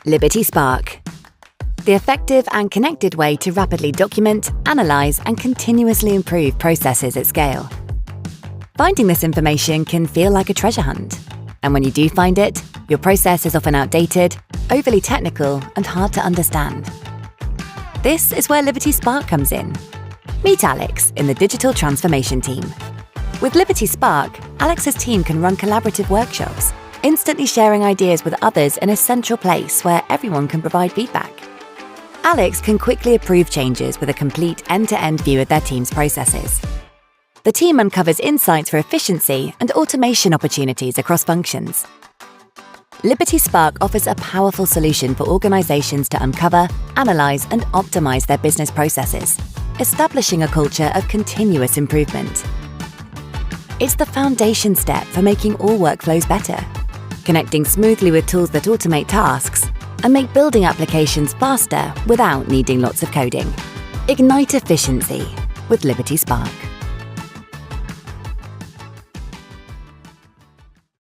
Liberty Spark, the effective and connected way to rapidly document, analyse, and continuously improve processes at scale. Finding this information can feel like a treasure hunt, and when you do find it, your process is often outdated, overly technical, and hard to understand. This is where Liberty Spark comes in. Meet Alex in the digital transformation team. With Liberty Spark, Alex's team can run collaborative workshops, instantly sharing ideas with others in a central place where everyone can provide feedback. Alex can quickly approve changes with a complete end-to-end view of their team's processes. The team uncovers insights for efficiency and automation opportunities across functions. Liberty Spark offers a powerful solution for organizations to uncover, analyze, and optimize their business processes, establishing a culture of continuous improvement. It's the foundation step for making all workflows better, connecting smoothly with tools that automate tasks and make building applications faster without needing lots of coding. Ignite efficiency with Liberty Spark.